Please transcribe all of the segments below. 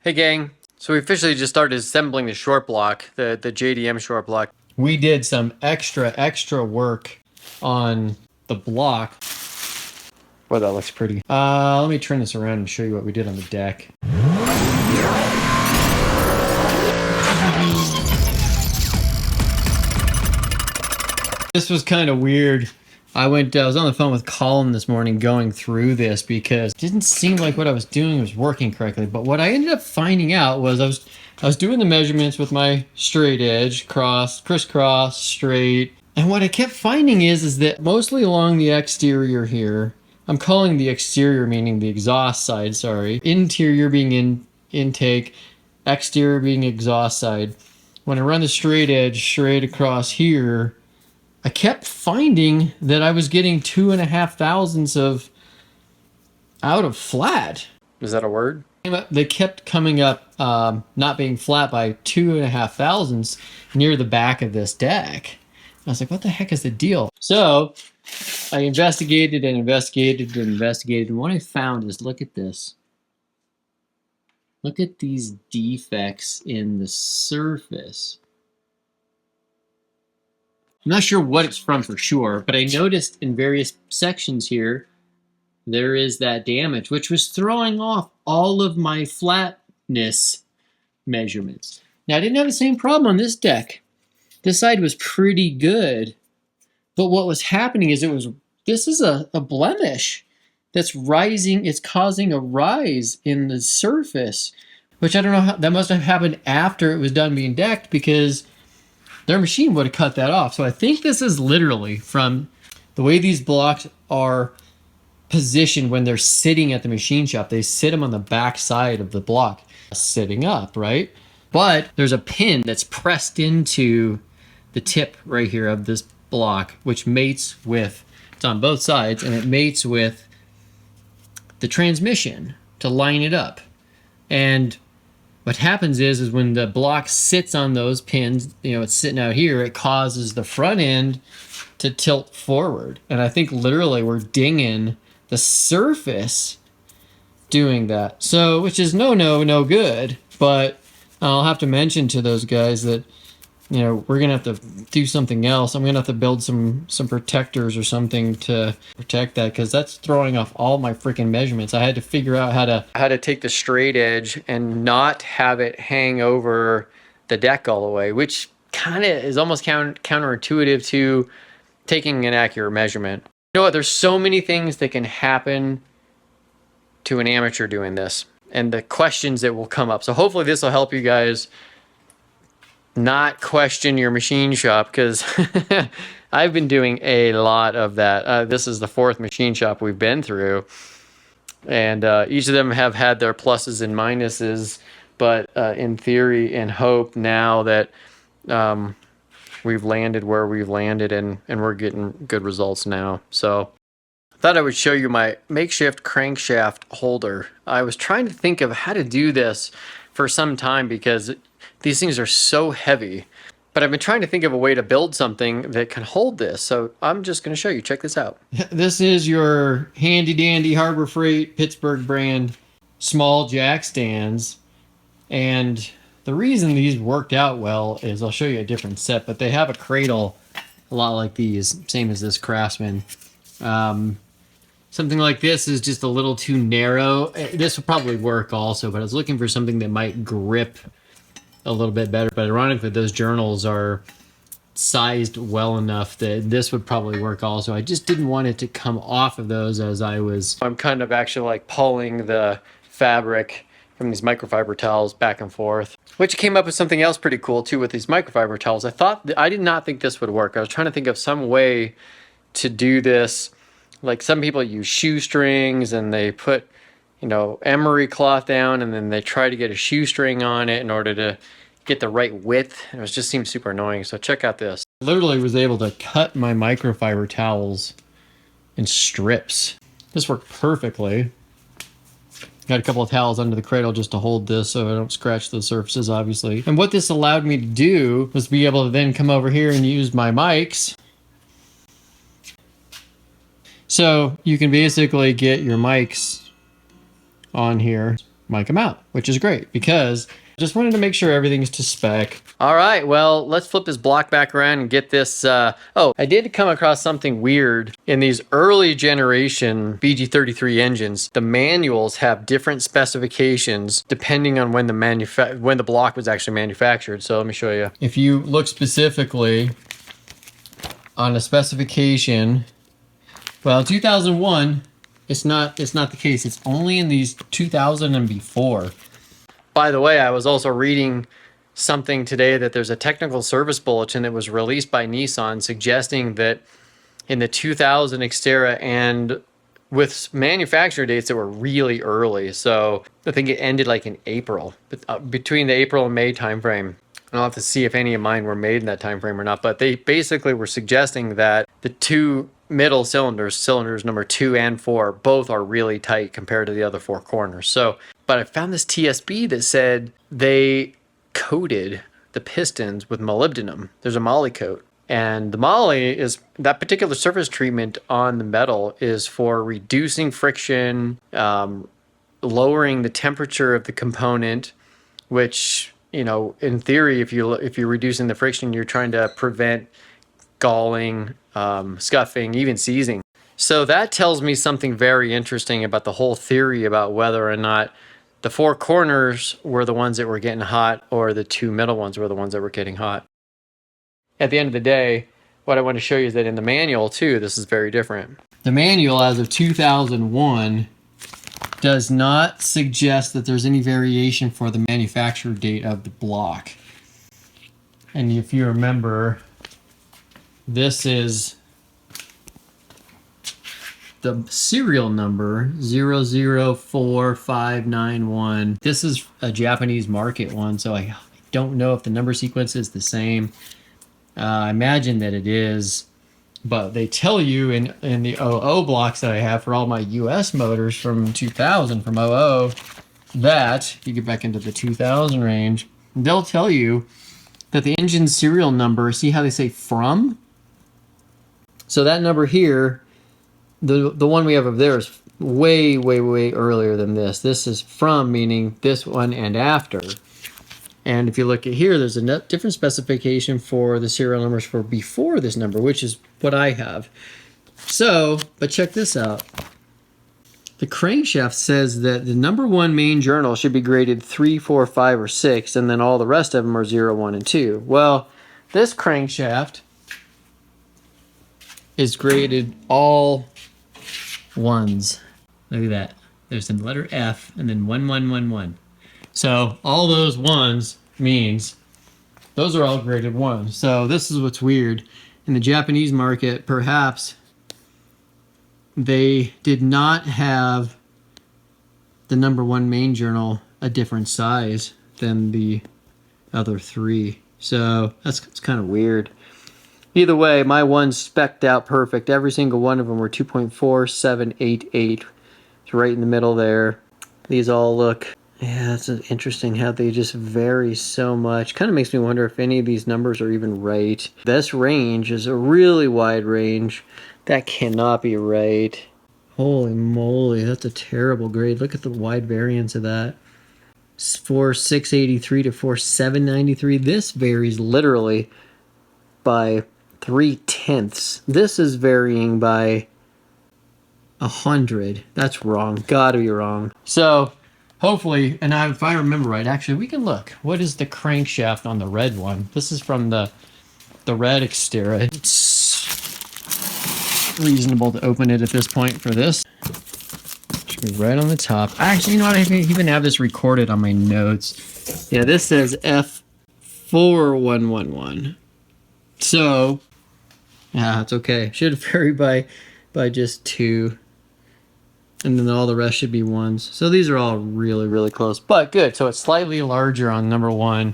Hey gang, so we officially just started assembling the short block, the JDM short block. We did some extra work on the block. Well, that looks pretty. Let me turn this around and show you what we did on the deck. This was kind of weird. I was on the phone with Colin this morning going through this because it didn't seem like what I was doing was working correctly. But what I ended up finding out was I was doing the measurements with my straight edge, crisscross, straight. And what I kept finding is that mostly along the exterior here, I'm calling the exterior meaning the exhaust side, sorry. Interior being intake, exterior being exhaust side. When I run the straight edge straight across here, I kept finding that I was getting 2.5 thousandths of out of flat. Is that a word? They kept coming up not being flat by 2.5 thousandths near the back of this deck. I was like, what the heck is the deal? So I investigated and investigated and investigated. And what I found is, look at this. Look at these defects in the surface. I'm not sure what it's from for sure, but I noticed in various sections here, there is that damage, which was throwing off all of my flatness measurements. Now, I didn't have the same problem on this deck. This side was pretty good, but what was happening is this is a blemish that's rising. It's causing a rise in the surface, which I don't know how, that must have happened after it was done being decked because their machine would have cut that off. So I think this is literally from the way these blocks are positioned when they're sitting at the machine shop. They sit them on the back side of the block, sitting up, right? But there's a pin that's pressed into the tip right here of this block, which mates with, it's on both sides, and it mates with the transmission to line it up. And what happens is when the block sits on those pins, you know, it's sitting out here, it causes the front end to tilt forward. And I think literally we're dinging the surface doing that. So, which is no good. But I'll have to mention to those guys that, you know, we're going to have to do something else. I'm going to have to build some protectors or something to protect that, because that's throwing off all my freaking measurements. I had to figure out how to take the straight edge and not have it hang over the deck all the way, which kind of is almost counterintuitive to taking an accurate measurement. You know what? There's so many things that can happen to an amateur doing this and the questions that will come up. So hopefully this will help you guys not question your machine shop, because I've been doing a lot of that. This is the 4th machine shop we've been through, and each of them have had their pluses and minuses, but in theory and hope now that we've landed where we've landed, and we're getting good results now. So I thought I would show you my makeshift crankshaft holder. I was trying to think of how to do this for some time because these things are so heavy, but I've been trying to think of a way to build something that can hold this. So I'm just going to show you. Check this out. This is your handy dandy Harbor Freight Pittsburgh brand small jack stands. And the reason these worked out well is, I'll show you a different set, but they have a cradle a lot like these, same as this Craftsman. Something like this is just a little too narrow. This will probably work also, but I was looking for something that might grip a little bit better. But ironically, those journals are sized well enough that this would probably work also. I just didn't want it to come off of those as I'm kind of actually like pulling the fabric from these microfiber towels back and forth, which came up with something else pretty cool too with these microfiber towels. I did not think this would work. I was trying to think of some way to do this. Like some people use shoestrings and they put, you know, emery cloth down and then they try to get a shoestring on it in order to get the right width. It just seems super annoying. So check out this. I literally was able to cut my microfiber towels in strips. This worked perfectly. Got a couple of towels under the cradle just to hold this so I don't scratch the surfaces, obviously. And what this allowed me to do was be able to then come over here and use my mics. So you can basically get your mics on here mic them out, which is great because I just wanted to make sure everything's to spec. All right, well, let's flip this block back around and get this. Oh, I did come across something weird. In these early generation VG33 engines, the manuals have different specifications depending on when the block was actually manufactured. So let me show you. If you look specifically on a specification, well, 2001, it's not the case. It's only in these 2000 and before. By the way, I was also reading something today that there's a technical service bulletin that was released by Nissan suggesting that in the 2000 Xterra and with manufacturer dates that were really early. So I think it ended like in April, between the April and May timeframe. I'll have to see if any of mine were made in that time frame or not, but they basically were suggesting that the two middle cylinders number 2 and 4, both are really tight compared to the other 4 corners. So, but I found this TSB that said they coated the pistons with molybdenum. There's a moly coat. And the moly is, that particular surface treatment on the metal is for reducing friction, lowering the temperature of the component, which, you know, in theory, if you're reducing the friction, you're trying to prevent galling, scuffing, even seizing. So that tells me something very interesting about the whole theory about whether or not the 4 corners were the ones that were getting hot or the 2 middle ones were the ones that were getting hot. At the end of the day, what I want to show you is that in the manual too, this is very different. The manual as of 2001 does not suggest that there's any variation for the manufacturer date of the block. And if you remember, this is the serial number 004591. This is a Japanese market one, so I don't know if the number sequence is the same. I imagine that it is, but they tell you in the 00 blocks that I have for all my US motors from 2000, from 00, that, if you get back into the 2000 range, they'll tell you that the engine serial number, see how they say from? So that number here, the one we have over there is way, way, way earlier than this. This is from, meaning this one and after. And if you look at here, there's a different specification for the serial numbers for before this number, which is what I have. So, but check this out. The crankshaft says that the number 1 main journal should be graded 3, 4, 5, or 6, and then all the rest of them are 0, 1, and 2. Well, this crankshaft is graded all 1s. Look at that. There's the letter F and then 1, 1, 1, 1. So all those 1s means those are all graded 1. So this is what's weird. In the Japanese market, perhaps they did not have the number 1 main journal a different size than the other 3. So it's kind of weird. Either way, my one's spec'd out perfect. Every single one of them were 2.4788. It's right in the middle there. These all look, yeah, it's interesting how they just vary so much. Kind of makes me wonder if any of these numbers are even right. This range is a really wide range. That cannot be right. Holy moly, that's a terrible grade. Look at the wide variance of that. 4683 to 4793. This varies literally by 3/10. This is varying by 100. That's wrong. Gotta be wrong. So hopefully, and if I remember right, actually we can look. What is the crankshaft on the red one? This is from the red Xterra. It's reasonable to open it at this point for this. Should be right on the top. Actually, you know what? I even have this recorded on my notes. Yeah, this says F4111. So, yeah, it's okay. Should vary by just 2. And then all the rest should be 1s. So these are all really, really close. But good. So it's slightly larger on number 1.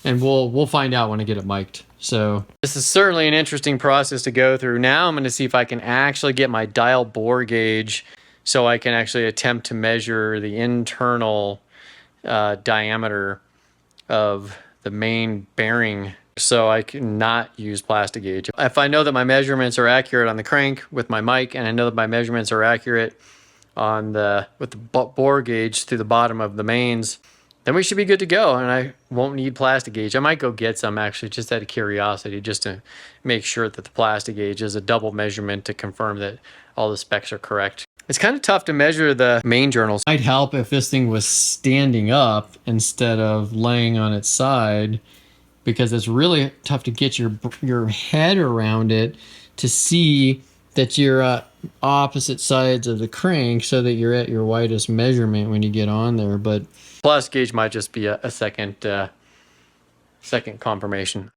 And we'll find out when I get it mic'd. So this is certainly an interesting process to go through. Now I'm going to see if I can actually get my dial bore gauge so I can actually attempt to measure the internal diameter of the main bearing so I can not use plastic gauge. If I know that my measurements are accurate on the crank with my mic and I know that my measurements are accurate on with the bore gauge through the bottom of the mains, then we should be good to go, and I won't need plastic gauge. I might go get some actually, just out of curiosity, just to make sure that the plastic gauge is a double measurement to confirm that all the specs are correct. It's kind of tough to measure the main journals. Might help if this thing was standing up instead of laying on its side, because it's really tough to get your head around it to see that you're opposite sides of the crank so that you're at your widest measurement when you get on there. But plastic gauge might just be a second confirmation.